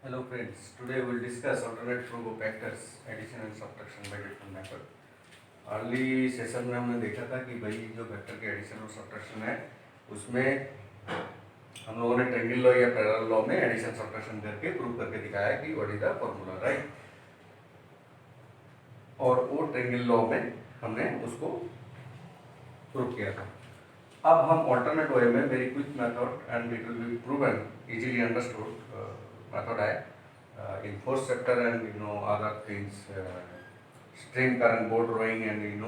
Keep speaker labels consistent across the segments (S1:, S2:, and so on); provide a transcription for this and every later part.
S1: Hello friends, today we will discuss alternate proof of vectors, addition and subtraction by different method. Early session में हमने देखा था कि भाई जो वेक्टर के एडिशन और सब्ट्रैक्शन है उसमें हम लोगों ने ट्रायंगल लॉ या पैरेलल लॉ में एडिशन सब्ट्रैक्शन करके प्रूव करके दिखाया कि what is the formula, right. और वो ट्रायंगल लॉ में हमने उसको प्रूव किया था। अब हम ऑल्टरनेट वे में very quick method and it will be proven easily understood method in fourth chapter and other things, string current, board drawing, and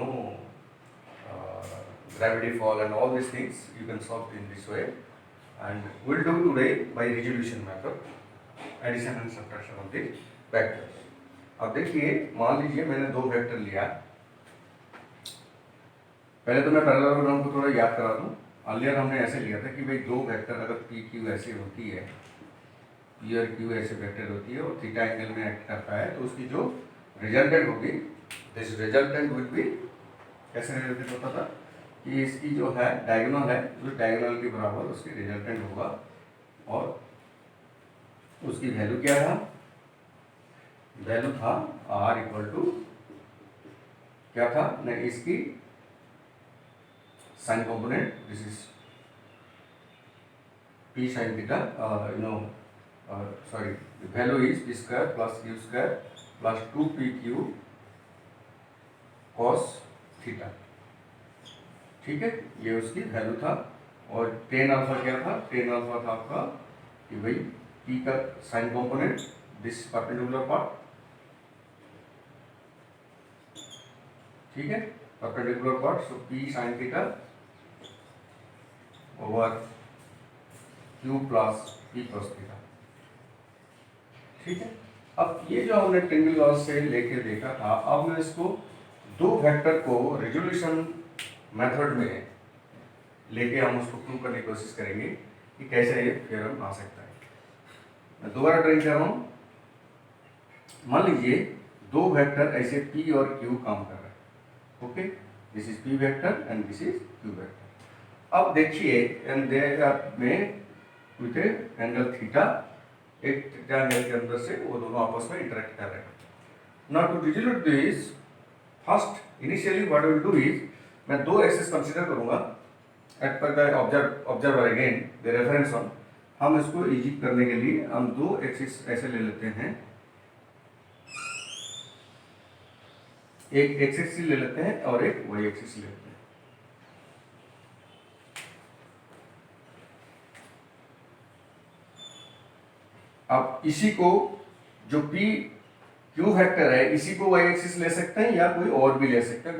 S1: gravity fall and all these things you can solve in this way, and we'll do today by resolution method addition and subtraction of the vectors. अब देखिए, मान लीजिए मैंने दो vector लिया। पहले तो मैं पैरेललोग्राम को थोड़ा याद करा दूं। अर्लियर हमने ऐसे लिया था कि भाई दो वेक्टर अगर पी क्यू ऐसे होती है, पी और क्यू ऐसे वेक्टर होती है और थीटा एंगल में एक्ट करता है, तो उसकी जो रिजल्टेंट होगी, दिस रिजल्टेंट विल बी कैसे रिजल्टेंट होता था कि इसकी जो है डायगोनल है, उस डायगोनल के बराबर उसकी रिजल्टेंट होगा। और उसकी वैल्यू क्या था? वैल्यू था आर इक्वल टू क्या था ना, इसकी sign component, this is p sine theta, sorry, the value is p square plus q square plus 2pq cos theta. ठीक है, ये उसकी वैल्यू था। और टेन अल्फा क्या था? टेन अल्फा था आपका कि भाई p का sign component, this perpendicular part, ठीक है, परपेंडिकुलर पार्ट, सो p sine theta over q plus p cos theta. ठीक है, अब ये जो हमने ट्रायंगल लॉ से लेके देखा था, अब मैं इसको दो वेक्टर को रेजोल्यूशन मेथड में लेके हम उसको प्रूव करने की कोशिश करेंगे कि कैसे ये थ्योरम आ सकता है। मैं दोबारा ट्राई कर रहा हूँ। मान लीजिए दो वेक्टर ऐसे p और q काम कर रहे हैं, okay, this is p vector and this is q vector. अब देखिए, and they are made with angle theta, एक थीटा एंगल के अंदर से वो दोनों आपस में इंटरेक्ट कर रहे हैं। Now to resolve this, first initially what will do is, मैं दो एक्सिस कंसीडर करूंगा एट पर the observer again the reference on. हम इसको इजी करने के लिए हम दो एक्सिस ऐसे ले लेते हैं, एक एक्सिस ले लेते हैं और एक वाई एक्सिस ले लेते हैं। अब इसी को जो p q वेक्टर है, इसी को y एक्सिस ले सकते हैं या कोई और भी ले सकते हैं।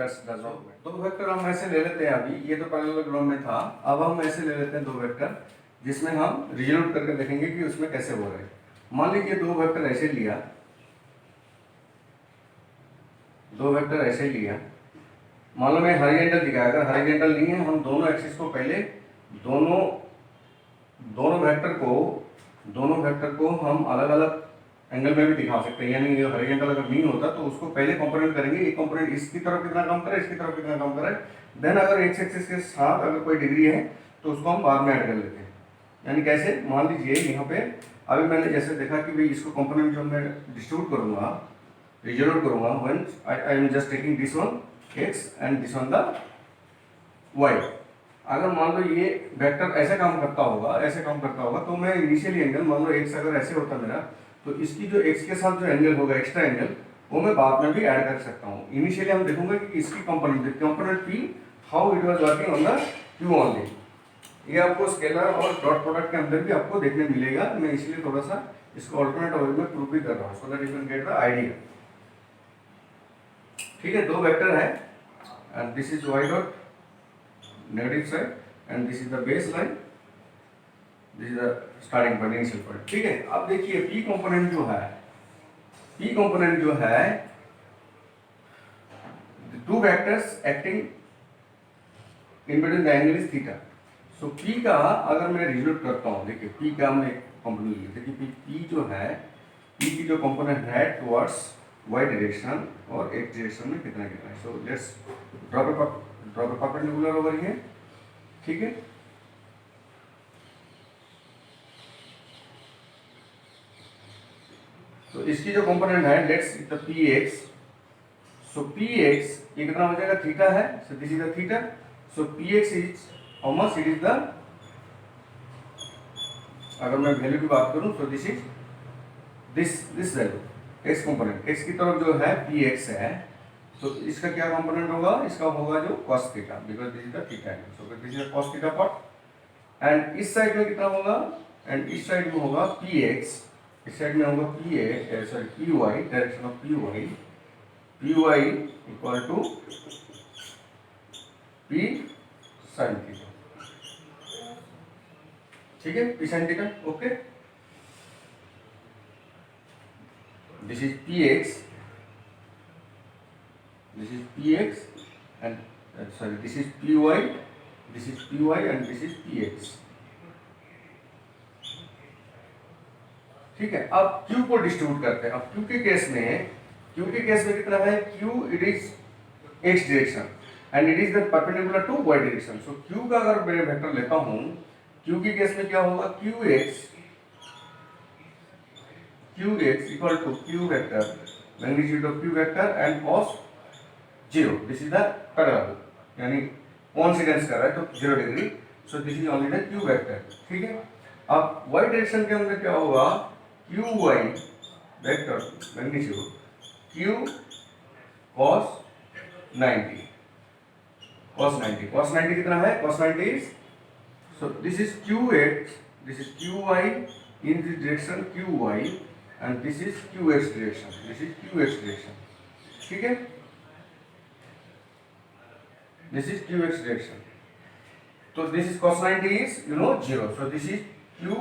S1: दो वेक्टर हम ऐसे ले लेते हैं। अभी ये तो पैरेललोग्राम में था, अब हम ऐसे ले लेते हैं दो वेक्टर जिसमें हम रिजोल्व करके देखेंगे कि उसमें कैसे हो रहा है। मान लीजिए दो वेक्टर ऐसे लिया, दो वेक्टर ऐसे लिया, मान लो मैं हॉरिजॉन्टल दिखाया। अगर हॉरिजॉन्टल नहीं है, हम दोनों एक्सिस को पहले दोनों वेक्टर को हम अलग अलग एंगल में भी दिखा सकते हैं। यानी ये हॉरिजॉन्टल अगर नहीं होता तो उसको पहले कंपोनेंट करेंगे, एक कंपोनेंट इसकी तरफ कितना काम करे, इसकी तरफ कितना काम करे, देन अगर एक्स एक्सिस के साथ अगर कोई डिग्री है तो उसको हम बाद में ऐड कर लेते हैं। यानी कैसे, मान लीजिए यहाँ पे अभी मैंने जैसे देखा कि भाई इसको कंपोनेंट जो मैं डिस्ट्रीब्यूट करूंगा, रिजोल्व करूंगा, when I am just taking this one x and this one the y. अगर मान लो ये वेक्टर ऐसे काम करता होगा तो मैं इनिशियली एंगल, मान लो एक्स अगर ऐसे होता मेरा, तो इसकी जो एक्स के साथ जो एंगल होगा, एक्स्ट्रा एंगल, वो मैं बाद में भी ऐड कर सकता हूँ। इनिशियली हम देखूंगे कि इसकी component P, how it was working on the Q only. ये आपको स्केलर और डॉट प्रोडक्ट के अंदर भी आपको देखने मिलेगा। मैं इसलिए थोड़ा सा इसको ऑल्टरनेट वे में प्रूव भी कर रहा हूँ, so that you can get the idea. ठीक है, दो वेक्टर है and this is y dot negative side and this is the base line, this is the starting point, initial point. ठीक है, अब देखिए p कंपोनेंट जो है two vectors acting in between the angle is theta. So p का अगर मैं resolve करता हूं, देखिए p का हमने कंपोनेंट लिया, देखिए p जो है, p की जो कंपोनेंट है टुवर्ड्स y डायरेक्शन और x डायरेक्शन में कितना है। So let's drop a perpendicular over here. ठीक है, तो इसकी जो कंपोनेंट है let's the P x, so P x ये कितना हो जाएगा, थीटा है, सो this is the theta, so P x is how much, it is the, अगर मैं वैल्यू की बात करूं तो this is this value x component, x की तरफ जो है पी एक्स है, तो इसका क्या कंपोनेंट होगा, इसका होगा जो cos theta, because this is the theta angle, so this is the cos theta part. And इस साइड में कितना होगा, एंड इस साइड में होगा पी एक्स, इस साइड में होगा p a sorry p y, direction of p y equal to p sine theta, ठीक है, p sine theta, okay. This is P x, this is px and sorry this is py, this is py and this is px, ठीक है। अब q को distribute करते हैं। अब q के केस में कितना है, q it is x direction and it is the perpendicular to y direction, so q का अगर मैं वेक्टर लेता हूं, q के केस में क्या होगा, qx equal to q vector magnitude of q vector and cos 0, this is the parallel, यानी कोइंसिडेंस कर रहा है तो 0 degree, so this is only the q vector, ठीक है। अब y डायरेक्शन के अंदर क्या होगा, qy vector magnitude q cos 90, cos 90 कितना है, cos 90 is, so this is qx, this is qy in this direction qy and this is qx direction, this is qx direction, ठीक है, this is qx direction, so this is cos 90 is 0, so this is q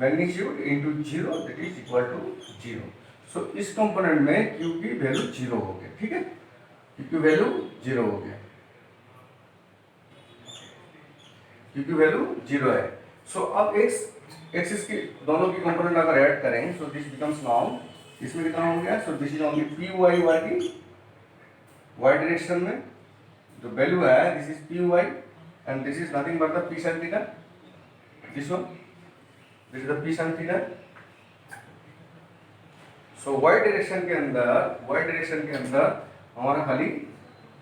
S1: magnitude into 0 that is equal to 0, so इस component में q की value 0 हो गया, ठीक है, q की वैल्यू 0 हो गया, q की वैल्यू 0 है। सो अब x एक्सिस की दोनों की कंपोनेंट अगर ऐड करें, सो दिस बिकम्स नाउ, इसमें कितना हो गया, so this is only py वाली y डायरेक्शन में जो वैल्यू है, this is p y and this is nothing but the p sine theta, this one, this is the p sine theta. So y direction के अंदर हमारा खाली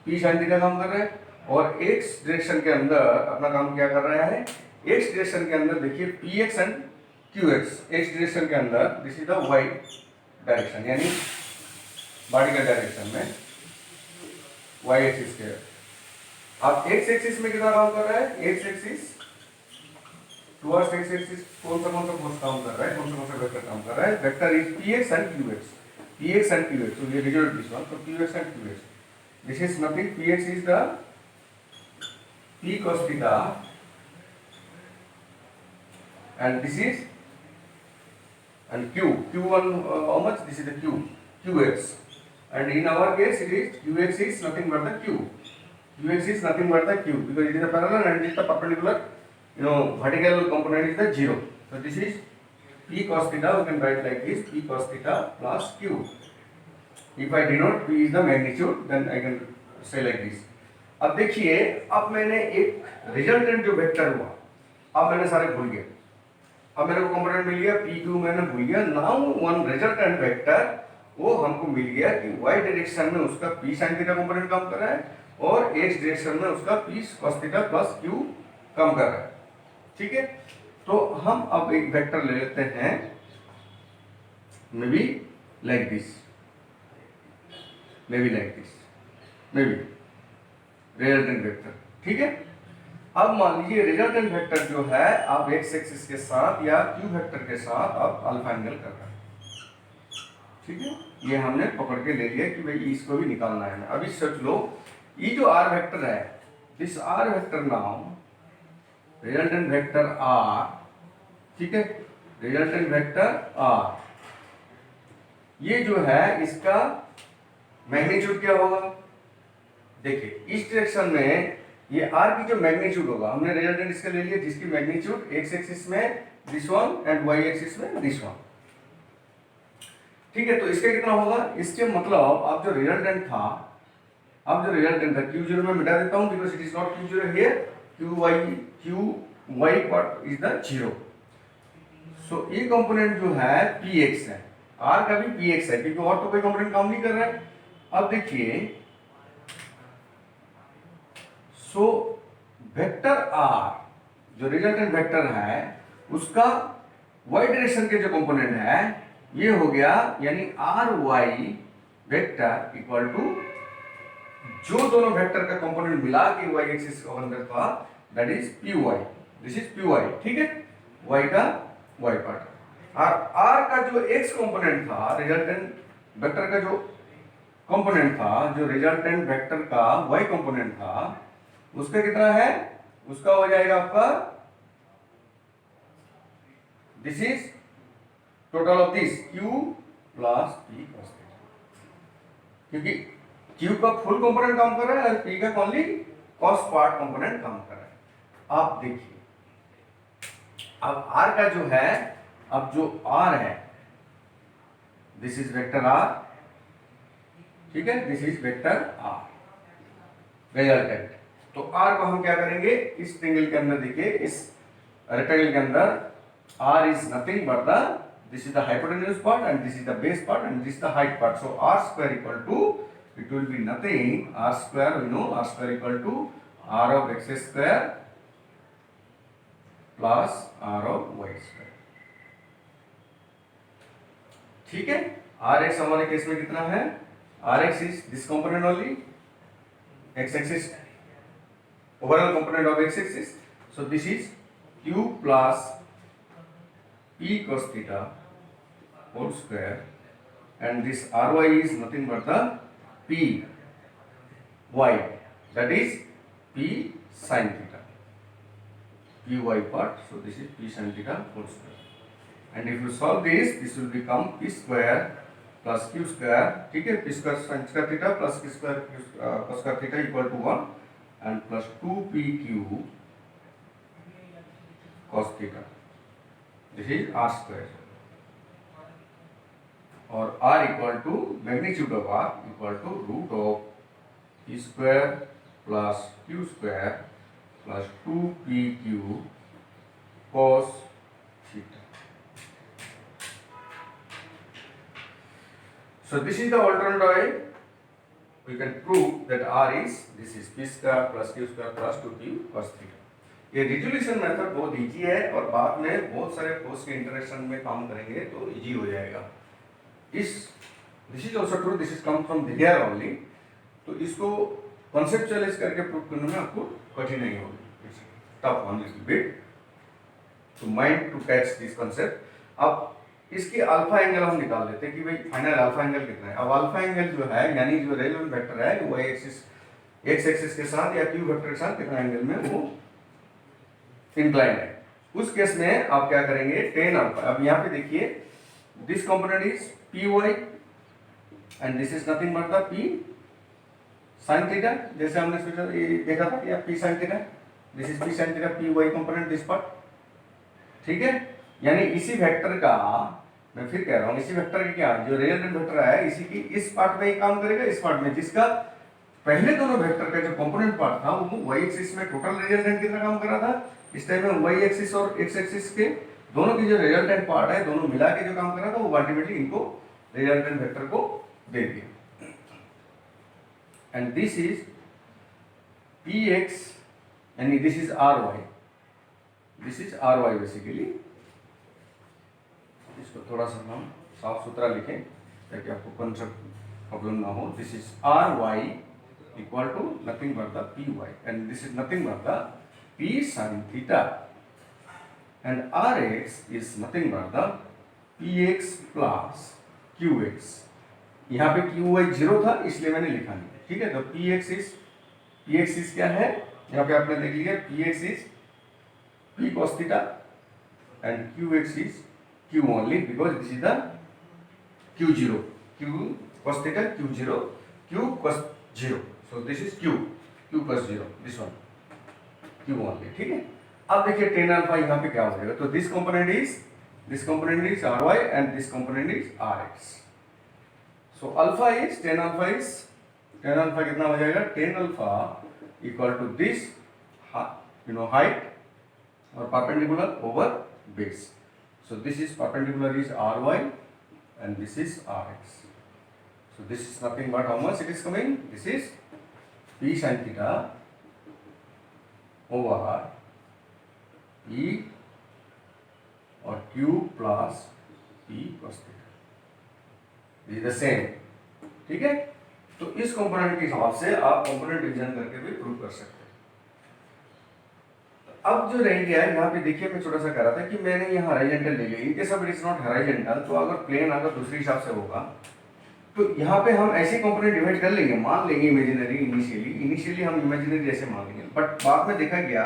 S1: P sine theta काम कर रहा है, और x डायरेक्शन के अंदर अपना काम क्या कर रहा है, x डायरेक्शन के अंदर देखिए P x and Q x, x direction के अंदर this is the y direction, यानी बॉडी का डायरेक्शन में y एक्सिस के, अब x एक्सिस में कितना काम कर रहा है, x axis towards x axis कौन सा फोर्स काम कर रहा है, कौन सा वेक्टर काम कर रहा है, vector is px and qx, so we resolve this one, so px and qx, this is nothing, px is the p cos theta and this is and q1 how much, this is the qx, and in our case it is qx is nothing but the qx is nothing but the q, because it is a parallel and it is the perpendicular, vertical component is the 0, so this is p cos theta, we can write like this, p cos theta plus q, if I denote p is the magnitude then I can say like this। अब देखिए, अब मैंने एक resultant जो vector हुआ, अब मैंने सारे भूल गया, अब मेरे को कंपोनेंट मिल गया पी क्यू, मैंने भूल गया, नाउ वन रिजल्टेंट वेक्टर वो हमको मिल गया कि y डायरेक्शन में उसका p sin थीटा कंपोनेंट काम कर रहा है और x डायरेक्शन में उसका p cos theta plus q काम कर रहा है, ठीक है। तो हम अब एक वेक्टर ले लेते हैं, may be like this, may be resultant vector, ठीक है। अब मान लीजिए रिजल्टेंट वेक्टर जो है आप x एक्सिस के साथ या q वेक्टर के साथ आप अल्फा एंगल कर रहे हैं, ठीक है, ये हमने पकड़ के ले लिया कि भाई इसको भी निकालना है। अभी सोच लो, ये जो r वेक्टर है, this r vector now resultant vector r, ठीक है, रिजल्टेंट वेक्टर r, ये जो है इसका मैग्नीट्यूड क्या होगा, देखिए इस डायरेक्शन में ये r की जो मैग्नीट्यूड होगा, हमने रिजल्टेंट इसका ले लिया जिसकी मैग्नीट्यूड x एक्सिस में this one and y axis में दिस वन, ठीक है। तो इसका कितना होगा, इसके मतलब अब जो रिजल्टेंट था q0 में मिटा देता हूं because it is not q0 here, qy part is the 0, सो ये कंपोनेंट जो है px है, आर का भी पी एक्स है, क्योंकि और तो कोई कंपोनेंट काम नहीं कर रहा है। अब देखिए, सो वेक्टर आर जो रिजल्टेंट वेक्टर है उसका वाई डायरेक्शन के जो कंपोनेंट है ये हो गया, यानी r y vector equal to जो दोनों वेक्टर का कंपोनेंट मिला के वाई एक्सिस का अंदर था, that is p y, this is p y, ठीक है, वाई का वाई पार्ट। और आर का जो एक्स कंपोनेंट था, रिजल्टेंट वेक्टर का जो कंपोनेंट था, जो रिजल्टेंट वेक्टर का वाई कंपोनेंट था, उसका कितना है, उसका हो जाएगा आपका, this is total of this Q plus P cos theta, क्योंकि क्यू का फुल कंपोनेंट काम कर रहा है और पी का ओनली कॉस पार्ट कंपोनेंट काम कर रहा है। आप देखिए, अब आर का जो है, अब जो आर है, दिस इज वेक्टर आर, ठीक है, this is vector are resultant. तो आर को हम क्या करेंगे, इस ट्रायंगल के अंदर देखिए, इस रेक्टेंगल के अंदर r is nothing but the, this is the hypotenuse part and this is the base part and this is the height part. So r square equal to, it will be nothing, r square, we know r square equal to r of x square plus r of y square, ठीक है। rx हमारे case में कितना है, rx is this component only, x axis, overall component of x axis, so this is q plus p cos theta whole square, and this ry is nothing but the p y, that is p sin theta, p y part, so this is p sin theta whole square, and if you solve this, this will become p square plus q square, ठीक है, p square sin square theta plus q square cos square theta equal to 1 and plus 2pq cos theta, this is r square, और r equal to magnitude of r equal to root of p square plus q square plus 2pq cos theta. So this is the alternate way we can prove that r is, this is p square plus q square plus 2p cos theta. ये resolution method बहुत easy है और बाद में बहुत सारे force के interaction में काम करेंगे तो इजी हो जाएगा। इस this is also true, this is come from here only, तो इसको कॉन्सेप्चुअलाइज करके प्रूव करने में आपको कठिनाई होगी, tough one little bit to mind to catch this concept. अब इसकी अल्फा एंगल हम निकाल लेते हैं कि भाई फाइनल अल्फा एंगल कितना है। अब अल्फा एंगल जो है, यानी जो रेलेवेंट वेक्टर है वो एक्सिस, एक्स एक्सिस के साथ या क्यू वेक्टर के साथ कितना एंगल में वो इंक्लाइंड है, उस केस में आप क्या करेंगे, टेन अल्फा। अब यहाँ पे देखिए, this component is p y and this is nothing but the p sine theta, जैसे हमने सोचा देखा था कि p sine theta, this is p sine theta, p y component this part, ठीक है। यानी इसी वेक्टर का, मैं फिर कह रहा हूँ, इसी वेक्टर की क्या, जो रिजल्टेंट वेक्टर है, इसी की इस पार्ट में ही काम करेगा, इस पार्ट में, जिसका पहले दोनों वेक्टर का जो कंपोनेंट पार्ट था वो वाई एक्सिस में टोटल रिजल्टेंट कितना काम कर रहा था, इस टाइम में वाई एक्सिस और एक्स एक्सिस के दोनों की जो रिजल्टेंट पार्ट है, दोनों मिला के जो काम कर रहा था वो अल्टीमेटली इनको रिजल्टेंट वेक्टर को दे दिया। And this is P X, यानी this is are Y, this is are Y basically. इसको थोड़ा सा हम साफ सुथरा लिखें ताकि आपको कॉन्सेप्ट प्रॉब्लम ना हो। This is are y equal to nothing but the p y and this is nothing but the p sin theta and rx is nothing but the px plus qx। यहाँ पे qy 0 था इसलिए मैंने लिखा नहीं, ठीक है। तो px is क्या है, यहाँ पे आपने देख लिया, px is p cos theta and qx is q only because this is the q0, q cos theta, q0, q cos 0, so this is q plus 0, this one q only, ठीक है। अब देखिए टेन अल्फा यहाँ पे क्या हो जाएगा, तो this component is are Y and this component is R X. So alpha is tan alpha कितना हो जाएगा, tan alpha equal to this height और perpendicular over base. So this is perpendicular is are Y and this is Rx. So this is nothing but how much it is coming? This is P sin theta over E और Q plus P cos theta. This is the same. ठीक है, तो इस component के हिसाब से आप component division करके भी प्रूव कर सकते हैं। अब जो रह गया है यहाँ पे देखिए, मैं छोटा सा कह रहा था कि मैंने यहाँ हॉरिजॉन्टल ले लिया, इनके सब इट इज नॉट हॉरिजॉन्टल, तो अगर प्लेन अगर दूसरे हिसाब से होगा तो यहाँ पे हम ऐसे कंपोनेंट डिवाइड कर लेंगे, मान लेंगे इमेजिनरी इनिशियली हम इमेजिनरी जैसे मान लेंगे, बट बाद में देखा गया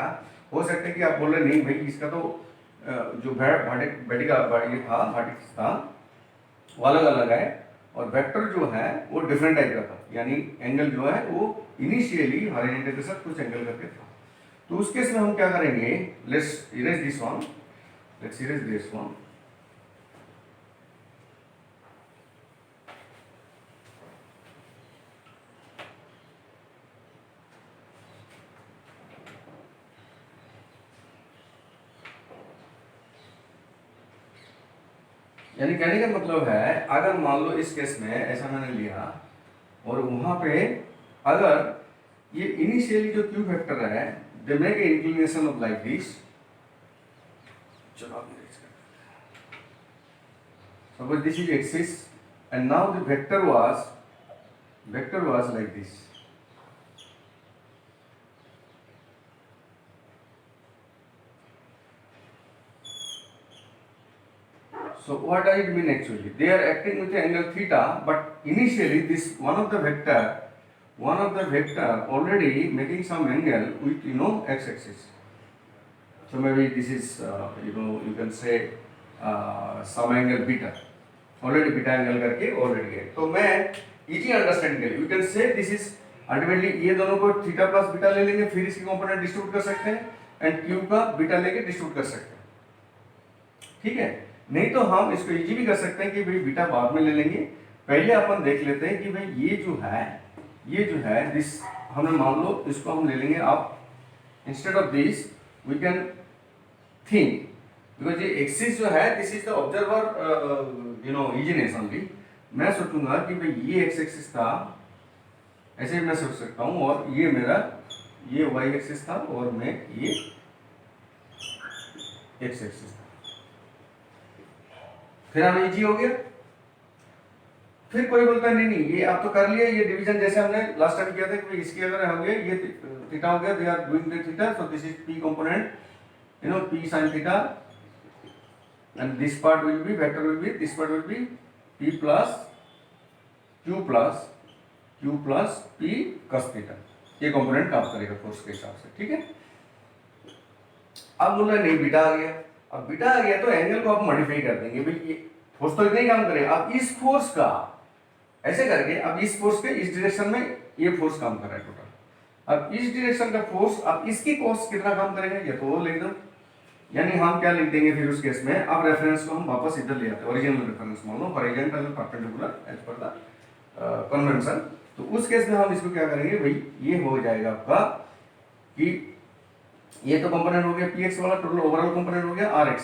S1: हो सकता है कि आप बोल रहे नहीं भाई इसका तो जो वर्टिकल था वो अलग अलग है और वेक्टर जो है वो डिफरेंट टाइप का था, यानी एंगल जो है वो इनिशियली हॉरिजॉन्टल के साथ कुछ एंगल करके था। तो उस केस में हम क्या करेंगे, लेट्स इरेज दिस वन, यानी कहने का मतलब है अगर मान लो इस केस में ऐसा मैंने लिया और वहां पे अगर ये इनिशियली जो क्यू वेक्टर है they make a inclination of like this, चलो suppose this is axis and now the vector was like this, so what does it mean actually? They are acting with the angle theta, but initially this one of the vector already making some angle with x-axis. So maybe this is you can say some angle beta, already beta angle करके already है। तो मैं easy understand के लिए you can say this is ultimately ये दोनों को theta plus beta ले लेंगे, फिर इसकी कंपोनेंट डिस्ट्रीब्यूट कर सकते हैं एंड क्यू का बीटा लेके डिस्ट्रीब्यूट कर सकते हैं, ठीक है। नहीं तो हम इसको इजी भी कर सकते हैं कि भाई बीटा बाद में ले लेंगे, पहले अपन देख लेते हैं कि भाई ये जो है दिस हमने मान लो इसको हम ले लेंगे, आप instead of this we can think because ये एक्सिस जो है this is the observer easiness only, मैं सोचूंगा कि भाई ये एक्स एक्सिस था, ऐसे भी मैं सोच सकता हूँ, और ये मेरा ये वाई एक्सिस था और मैं ये एक्स एक्सिस था, फिर हमें इजी हो गया। फिर कोई बोलता है नहीं ये आप तो कर लिया, ये डिवीजन जैसे हमने लास्ट टाइम किया था कि इसकी अगर हो गया ये थीटा हो गया, they are doing the theta, so this is p component p sin theta and this part will be vector will be this part will be p plus q plus p cos theta, ये component काम करेगा force के हिसाब से, ठीक है। अब बोल रहे नहीं बीटा आ गया, अब बीटा आ गया तो एंगल को आप मॉडिफाई कर देंगे, भाई ये फोर्स तो इतना ही काम करेगा, अब इस फोर्स का ऐसे करके अब इस फोर्स के इस डायरेक्शन में ये फोर्स काम कर रहा है टोटल, अब इस डायरेक्शन का फोर्स अब इसकी कॉस कितना काम करेगा ये तो लिख दो, यानी हम क्या लिख देंगे फिर उस केस में, अब रेफरेंस को हम वापस इधर ले आते हैं, ओरिजिनल रेफरेंस मान लो horizontal perpendicular as per the convention, तो उस केस में हम इसको क्या करेंगे भाई ये हो जाएगा आपका कि ये तो कंपोनेंट हो गया px वाला, टोटल ओवरऑल कंपोनेंट हो गया rx,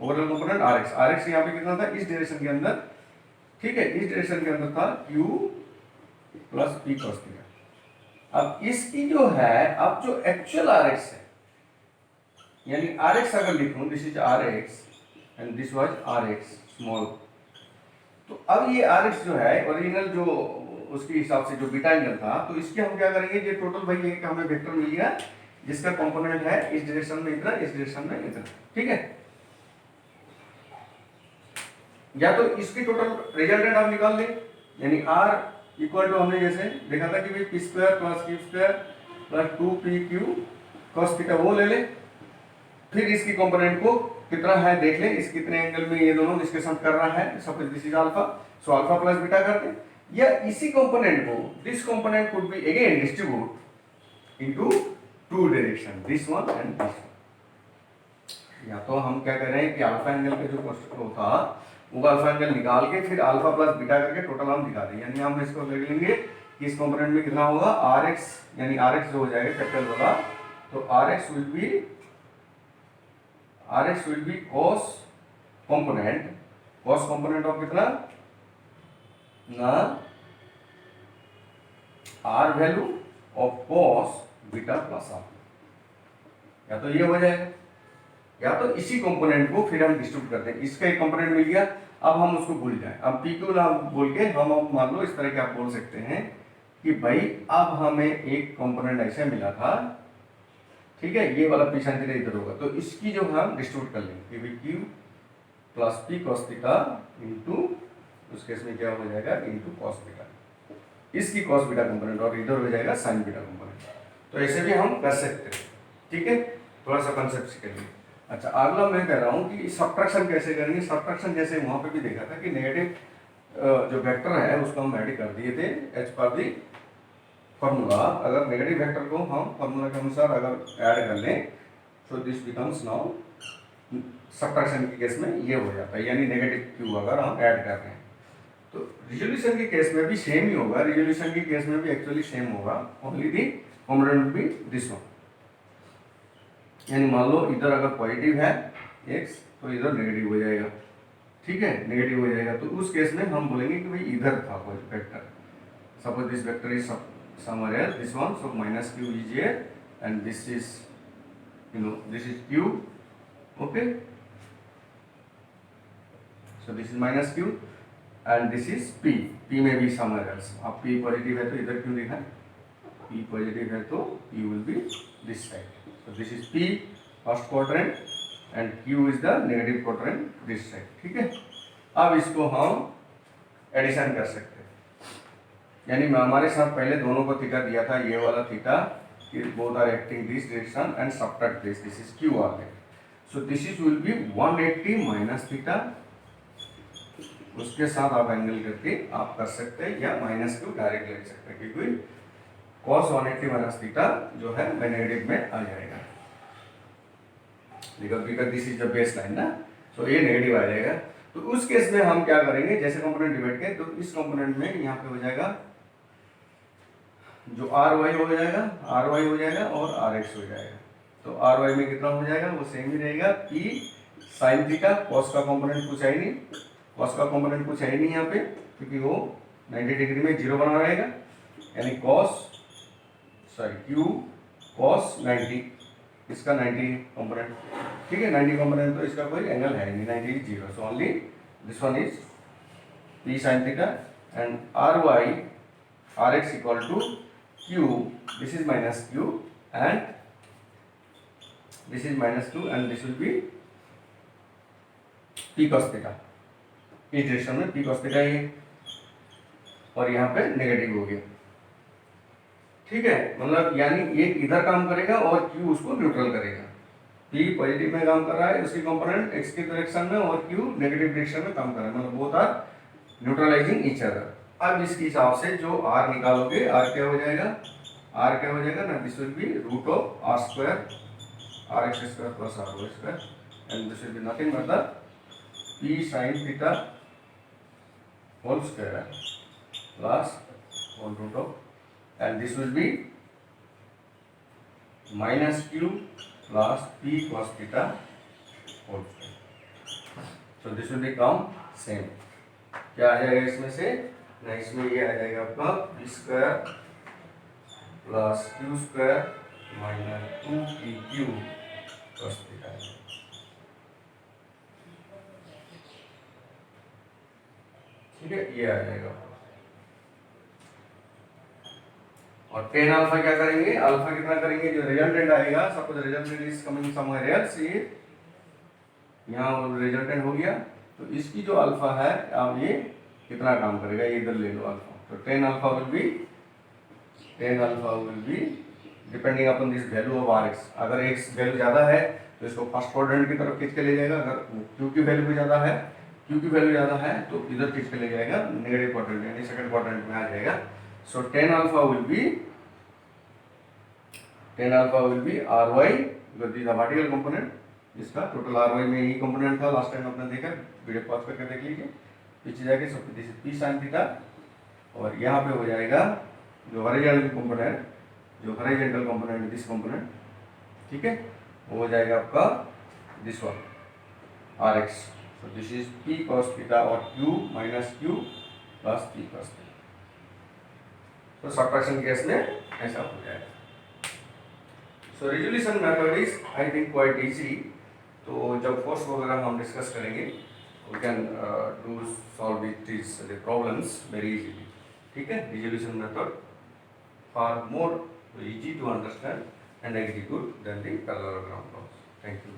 S1: ओवरऑल कंपोनेंट rx यहाँ पे कितना था इस डायरेक्शन के अंदर, ठीक है, इस डायरेक्शन के अंदर था q plus p cos theta. अब इसकी जो है अब जो एक्चुअल rx है, यानी rx अगर लिखूं this is rx and this was rx small, तो अब ये rx जो है ओरिजिनल जो उसके हिसाब से जो बीटा एंगल था, तो इसके हम क्या करेंगे, ये टोटल भाई ये हमें वेक्टर मिल गया जिसका कंपोनेंट है इस डायरेक्शन में इतना, इस डायरेक्शन में इतना, ठीक है। या तो इसकी टोटल रिजल्टेंट आप निकाल लें, यानी r इक्वल टू हमने जैसे देखा था कि भाई p square plus q square plus 2pq cos theta वो ले ले, फिर इसकी कंपोनेंट को कितना है देख लें, इस कितने एंगल में ये दोनों डिस्कशन कर रहा है, suppose this is alpha, so alpha plus beta कर दें, या इसी कंपोनेंट को this component could be again distribute into two direction, this one and this one. या तो हम क्या कर रहे हैं कि अल्फा एंगल का जो क्वेश्चन था वो अल्फा एंगल निकाल के फिर अल्फा प्लस बीटा करके टोटल हम दिखा दें, यानी हम इसको ले लेंगे कि इस कंपोनेंट में कितना होगा rx, यानी rx जो हो जाएगा कैपिटल वाला, तो rx will be cos component of कितना ना r value of cos beta plus r, या तो ये हो जाएगा या तो इसी कंपोनेंट को फिर हम डिस्ट्रीब्यूट करते हैं। इसका एक कंपोनेंट मिल गया, अब हम उसको भूल जाएं। अब पी क्यू ना बोल के हम अब मान लो इस तरह के आप बोल सकते हैं कि भाई अब हमें एक कंपोनेंट ऐसा मिला था, ठीक है, ये वाला पी साइन थीटा इधर होगा, तो इसकी जो हम डिस्ट्रीब्यूट कर लेंगे कि Q plus P cos theta into, उस केस में क्या हो जाएगा, इंटू कॉस बीटा, इसकी कॉस बीटा कंपोनेंट, और इधर हो जाएगा साइन बीटा कंपोनेंट। तो ऐसे भी हम कर सकते हैं, ठीक है, थोड़ा सा कंसेप्ट सीखेंगे। अच्छा, अगला मैं कह रहा हूँ कि सब्ट्रैक्शन कैसे करेंगे। सब्ट्रैक्शन जैसे वहाँ पे भी देखा था कि नेगेटिव जो वेक्टर है उसको हम ऐड कर दिए थे एज पर दी फॉर्मूला। अगर नेगेटिव वेक्टर को हम फॉर्मूला के अनुसार अगर ऐड कर लें तो दिस बिकम्स नाउ, सब्ट्रैक्शन के केस में ये हो जाता है, यानी नेगेटिव क्यू अगर हम ऐड कर रहे हैं। तो रिजोल्यूशन के केस में भी सेम ही होगा, रिजोल्यूशन के केस में भी एक्चुअली सेम होगा, only the component be this one. यानी मान लो इधर अगर पॉजिटिव है x तो इधर नेगेटिव हो जाएगा, ठीक है, नेगेटिव हो जाएगा। तो उस केस में हम बोलेंगे कि भाई इधर था कोई vector, suppose this vector is somewhere else, this one, so minus q is here and this is, you know, this is q, okay, so this is minus q and this is p, p may be somewhere else। अब p positive है तो इधर क्यों लिखा है, p positive है तो p will be this side, so this is p first quadrant and q is the negative quadrant this side, ठीक है। अब इसको हम एडिशन कर सकते हैं, यानी हमारे साथ पहले दोनों को थीटा दिया था, ये वाला थीटा कि both are acting this direction and subtract this, this is q r, so this is will be 180 minus theta, उसके साथ आप एंगल करके आप कर सकते हैं, या माइनस क्यू डायरेक्ट ले सकते हैं, क्योंकि cos 180 माइनस थीटा जो है नेगेटिव में आ जाएगा, because this is the base line ना, सो ये नेगेटिव आ जाएगा। तो उस केस में हम क्या करेंगे, जैसे कंपोनेंट डिवाइड के, तो इस कंपोनेंट में यहाँ पे हो जाएगा जो आर वाई हो जाएगा, आर वाई हो जाएगा और आर एक्स हो जाएगा। तो आर वाई में कितना हो जाएगा, वो सेम ही रहेगा, पी साइन थीटा, कॉस का कंपोनेंट कुछ है ही नहीं, कॉस का कंपोनेंट कुछ है ही नहीं यहाँ पे, क्योंकि वो 90 डिग्री में जीरो बना रहेगा, यानी कॉस क्यू कॉस 90, इसका 90 कंपोनेंट, ठीक है, 90 कंपोनेंट, तो इसका कोई एंगल है नहीं, 90 is zero, so only this one is p sine theta and r y r x equal to q, this is minus q and this is minus q and this will be p cos theta, इस direction में p cos theta ये, और यहाँ पे negative हो गया, ठीक है, मतलब यानी ये इधर काम करेगा और q उसको न्यूट्रल करेगा, p पॉजिटिव में काम कर रहा है उसकी कंपोनेंट x की डायरेक्शन में और q नेगेटिव डायरेक्शन में काम कर रहा है, मतलब both are neutralising each other. अब इसके हिसाब से जो r निकालोगे, r क्या हो जाएगा, r क्या हो जाएगा ना, this will be root of r square r x square plus r y square and this will be nothing but the p sin theta whole square plus whole root of, and this will be minus q plus p cos theta whole square, so this will become same, क्या आ जाएगा इसमें से ना, इसमें ये आ जाएगा आपका P square plus Q square minus 2pq cos theta, ठीक है, ये आ जाएगा। और टेन अल्फा क्या करेंगे, अल्फा कितना करेंगे, जो रिजल्टेंट आएगा, suppose resultant is coming somewhere else, ये यहाँ रिजल्टेंट हो गया, तो इसकी जो अल्फा है, अब ये कितना काम करेगा, ये इधर ले लो अल्फा, तो tan alpha will be depending upon this value of r x. अगर एक्स वैल्यू ज़्यादा है तो इसको फर्स्ट क्वाड्रेंट की तरफ खींच के ले जाएगा, अगर क्यू की वैल्यू भी ज़्यादा है, क्यू की वैल्यू ज़्यादा है तो इधर खींच के ले जाएगा नेगेटिव क्वाड्रेंट, यानी सेकंड क्वाड्रेंट में आ जाएगा। So tan alpha will be R Y, because this vertical component, इसका टोटल आर वाई में यही कंपोनेंट था, लास्ट टाइम आपने देखा, वीडियो पॉज करके देख लीजिए, पीछे जाके सब दिस पी साइन थीटा, और यहाँ पे हो जाएगा जो हॉरिजॉन्टल कंपोनेंट, जो हॉरिजॉन्टल कंपोनेंट दिस कंपोनेंट, ठीक है, वो हो जाएगा आपका this one R X, so this is P cos theta और क्यू माइनस क्यू +3 तो सब्ट्रैक्शन केस में ऐसा हो जाएगा। So resolution method is I think quite easy. तो जब फोर्स वगैरह हम डिस्कस करेंगे we can do solve this problems very easily. ठीक है, resolution method far more easy to understand and execute than the parallelogram laws. Thank you.